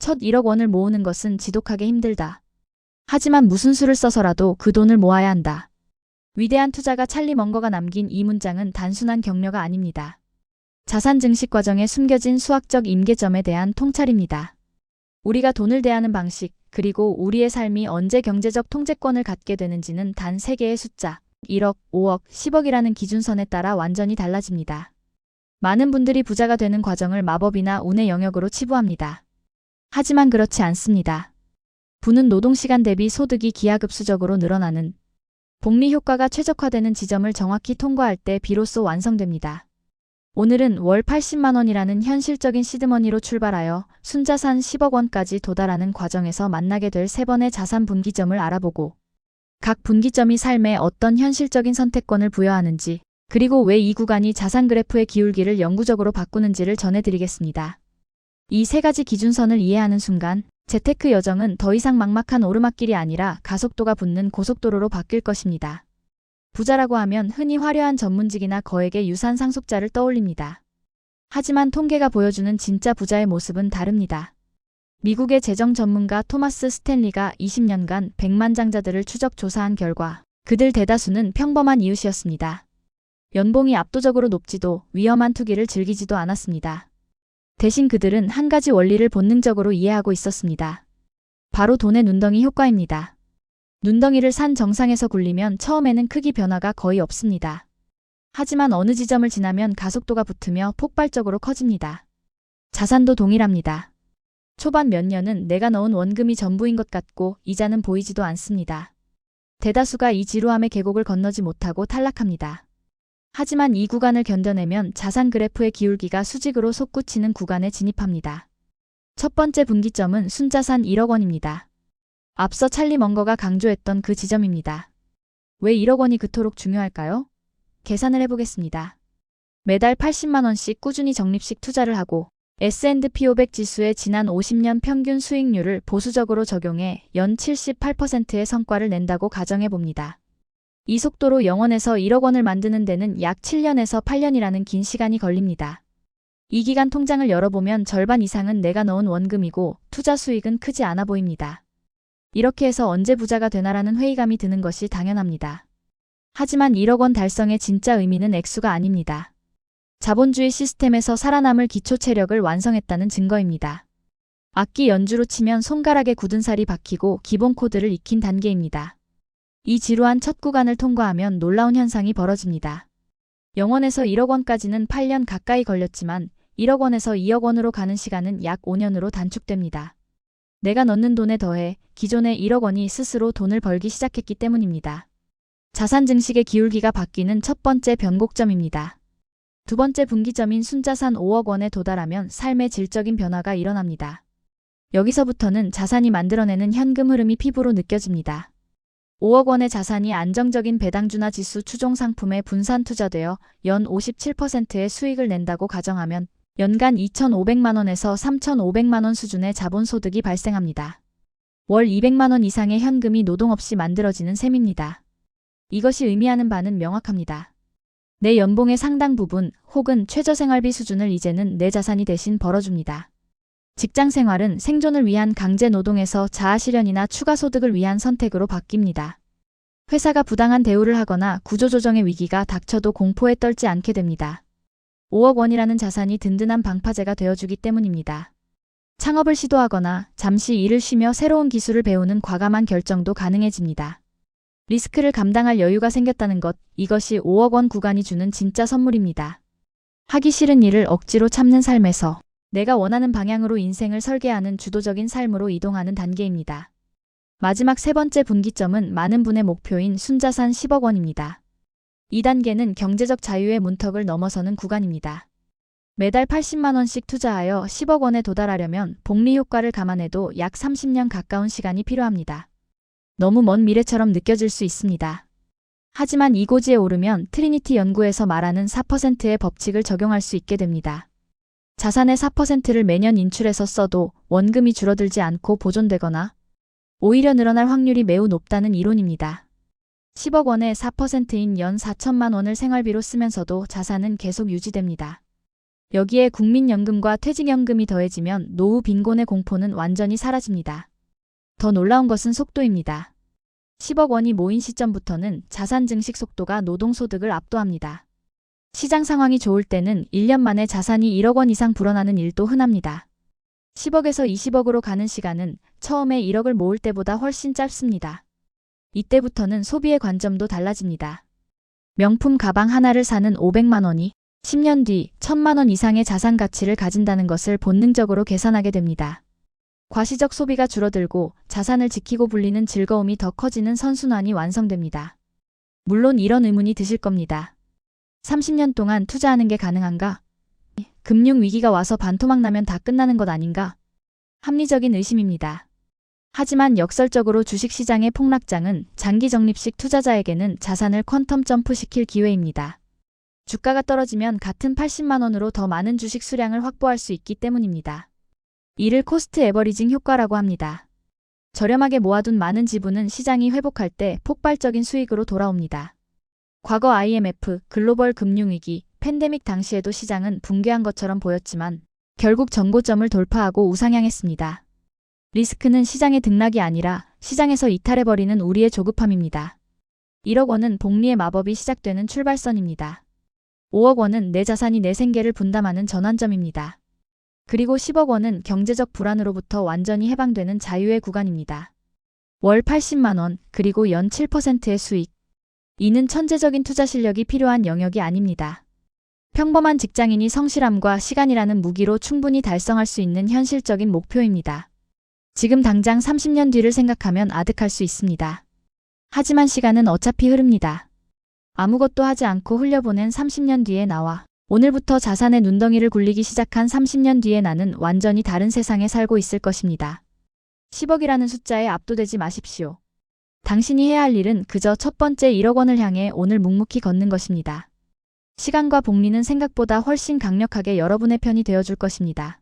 첫 1억 원을 모으는 것은 지독하게 힘들다. 하지만 무슨 수를 써서라도 그 돈을 모아야 한다. 위대한 투자가 찰리 먼거가 남긴 이 문장은 단순한 격려가 아닙니다. 자산 증식 과정에 숨겨진 수학적 임계점에 대한 통찰입니다. 우리가 돈을 대하는 방식, 그리고 우리의 삶이 언제 경제적 통제권을 갖게 되는지는 단 3개의 숫자, 1억, 5억, 10억이라는 기준선에 따라 완전히 달라집니다. 많은 분들이 부자가 되는 과정을 마법이나 운의 영역으로 치부합니다. 하지만 그렇지 않습니다. 부는 노동시간 대비 소득이 기하급수적으로 늘어나는 복리 효과가 최적화되는 지점을 정확히 통과할 때 비로소 완성됩니다. 오늘은 월 80만 원이라는 현실적인 시드머니로 출발하여 순자산 10억 원까지 도달하는 과정에서 만나게 될 3번의 자산 분기점을 알아보고 각 분기점이 삶에 어떤 현실적인 선택권을 부여하는지, 그리고 왜 이 구간이 자산 그래프의 기울기를 영구적으로 바꾸는지를 전해드리겠습니다. 이 3가지 기준선을 이해하는 순간 재테크 여정은 더 이상 막막한 오르막길이 아니라 가속도가 붙는 고속도로로 바뀔 것입니다. 부자라고 하면 흔히 화려한 전문직이나 거액의 유산 상속자를 떠올립니다. 하지만 통계가 보여주는 진짜 부자의 모습은 다릅니다. 미국의 재정 전문가 토마스 스탠리가 20년간 100만 장자들을 추적 조사한 결과 그들 대다수는 평범한 이웃이었습니다. 연봉이 압도적으로 높지도 위험한 투기를 즐기지도 않았습니다. 대신 그들은 한 가지 원리를 본능적으로 이해하고 있었습니다. 바로 돈의 눈덩이 효과입니다. 눈덩이를 산 정상에서 굴리면 처음에는 크기 변화가 거의 없습니다. 하지만 어느 지점을 지나면 가속도가 붙으며 폭발적으로 커집니다. 자산도 동일합니다. 초반 몇 년은 내가 넣은 원금이 전부인 것 같고 이자는 보이지도 않습니다. 대다수가 이 지루함의 계곡을 건너지 못하고 탈락합니다. 하지만 이 구간을 견뎌내면 자산 그래프의 기울기가 수직으로 솟구치는 구간에 진입합니다. 첫 번째 분기점은 순자산 1억 원입니다. 앞서 찰리 먼거가 강조했던 그 지점입니다. 왜 1억 원이 그토록 중요할까요? 계산을 해보겠습니다. 매달 80만 원씩 꾸준히 적립식 투자를 하고 S&P 500 지수의 지난 50년 평균 수익률을 보수적으로 적용해 연 78%의 성과를 낸다고 가정해봅니다. 이 속도로 0원에서 1억 원을 만드는 데는 약 7년에서 8년이라는 긴 시간이 걸립니다. 이 기간 통장을 열어보면 절반 이상은 내가 넣은 원금이고 투자 수익은 크지 않아 보입니다. 이렇게 해서 언제 부자가 되나라는 회의감이 드는 것이 당연합니다. 하지만 1억 원 달성의 진짜 의미는 액수가 아닙니다. 자본주의 시스템에서 살아남을 기초 체력을 완성했다는 증거입니다. 악기 연주로 치면 손가락에 굳은 살이 박히고 기본 코드를 익힌 단계입니다. 이 지루한 첫 구간을 통과하면 놀라운 현상이 벌어집니다. 0원에서 1억 원까지는 8년 가까이 걸렸지만 1억 원에서 2억 원으로 가는 시간은 약 5년으로 단축됩니다. 내가 넣는 돈에 더해 기존의 1억 원이 스스로 돈을 벌기 시작했기 때문입니다. 자산 증식의 기울기가 바뀌는 첫 번째 변곡점입니다. 두 번째 분기점인 순자산 5억 원에 도달하면 삶의 질적인 변화가 일어납니다. 여기서부터는 자산이 만들어내는 현금 흐름이 피부로 느껴집니다. 5억 원의 자산이 안정적인 배당주나 지수 추종 상품에 분산 투자되어 연 57%의 수익을 낸다고 가정하면 연간 2,500만 원에서 3,500만 원 수준의 자본소득이 발생합니다. 월 200만 원 이상의 현금이 노동 없이 만들어지는 셈입니다. 이것이 의미하는 바는 명확합니다. 내 연봉의 상당 부분 혹은 최저생활비 수준을 이제는 내 자산이 대신 벌어줍니다. 직장 생활은 생존을 위한 강제 노동에서 자아실현이나 추가 소득을 위한 선택으로 바뀝니다. 회사가 부당한 대우를 하거나 구조조정의 위기가 닥쳐도 공포에 떨지 않게 됩니다. 5억 원이라는 자산이 든든한 방파제가 되어주기 때문입니다. 창업을 시도하거나 잠시 일을 쉬며 새로운 기술을 배우는 과감한 결정도 가능해집니다. 리스크를 감당할 여유가 생겼다는 것, 이것이 5억 원 구간이 주는 진짜 선물입니다. 하기 싫은 일을 억지로 참는 삶에서 내가 원하는 방향으로 인생을 설계하는 주도적인 삶으로 이동하는 단계입니다. 마지막 세 번째 분기점은 많은 분의 목표인 순자산 10억 원입니다. 이 단계는 경제적 자유의 문턱을 넘어서는 구간입니다. 매달 80만 원씩 투자하여 10억 원에 도달하려면 복리 효과를 감안해도 약 30년 가까운 시간이 필요합니다. 너무 먼 미래처럼 느껴질 수 있습니다. 하지만 이 고지에 오르면 트리니티 연구에서 말하는 4%의 법칙을 적용할 수 있게 됩니다. 자산의 4%를 매년 인출해서 써도 원금이 줄어들지 않고 보존되거나 오히려 늘어날 확률이 매우 높다는 이론입니다. 10억 원의 4%인 연 4천만 원을 생활비로 쓰면서도 자산은 계속 유지됩니다. 여기에 국민연금과 퇴직연금이 더해지면 노후 빈곤의 공포는 완전히 사라집니다. 더 놀라운 것은 속도입니다. 10억 원이 모인 시점부터는 자산 증식 속도가 노동소득을 압도합니다. 시장 상황이 좋을 때는 1년 만에 자산이 1억 원 이상 불어나는 일도 흔합니다. 10억에서 20억으로 가는 시간은 처음에 1억을 모을 때보다 훨씬 짧습니다. 이때부터는 소비의 관점도 달라집니다. 명품 가방 하나를 사는 500만 원이 10년 뒤 1000만 원 이상의 자산 가치를 가진다는 것을 본능적으로 계산하게 됩니다. 과시적 소비가 줄어들고 자산을 지키고 불리는 즐거움이 더 커지는 선순환이 완성됩니다. 물론 이런 의문이 드실 겁니다. 30년 동안 투자하는 게 가능한가? 금융위기가 와서 반토막 나면 다 끝나는 것 아닌가? 합리적인 의심입니다. 하지만 역설적으로 주식시장의 폭락장은 장기 적립식 투자자에게는 자산을 퀀텀 점프시킬 기회입니다. 주가가 떨어지면 같은 80만 원으로 더 많은 주식 수량을 확보할 수 있기 때문입니다. 이를 코스트 에버리징 효과라고 합니다. 저렴하게 모아둔 많은 지분은 시장이 회복할 때 폭발적인 수익으로 돌아옵니다. 과거 IMF, 글로벌 금융위기, 팬데믹 당시에도 시장은 붕괴한 것처럼 보였지만 결국 전고점을 돌파하고 우상향했습니다. 리스크는 시장의 등락이 아니라 시장에서 이탈해버리는 우리의 조급함입니다. 1억 원은 복리의 마법이 시작되는 출발선입니다. 5억 원은 내 자산이 내 생계를 분담하는 전환점입니다. 그리고 10억 원은 경제적 불안으로부터 완전히 해방되는 자유의 구간입니다. 월 80만 원, 그리고 연 7%의 수익. 이는 천재적인 투자 실력이 필요한 영역이 아닙니다. 평범한 직장인이 성실함과 시간이라는 무기로 충분히 달성할 수 있는 현실적인 목표입니다. 지금 당장 30년 뒤를 생각하면 아득할 수 있습니다. 하지만 시간은 어차피 흐릅니다. 아무것도 하지 않고 흘려보낸 30년 뒤에 나와 오늘부터 자산의 눈덩이를 굴리기 시작한 30년 뒤에 나는 완전히 다른 세상에 살고 있을 것입니다. 10억이라는 숫자에 압도되지 마십시오. 당신이 해야 할 일은 그저 첫 번째 1억 원을 향해 오늘 묵묵히 걷는 것입니다. 시간과 복리는 생각보다 훨씬 강력하게 여러분의 편이 되어줄 것입니다.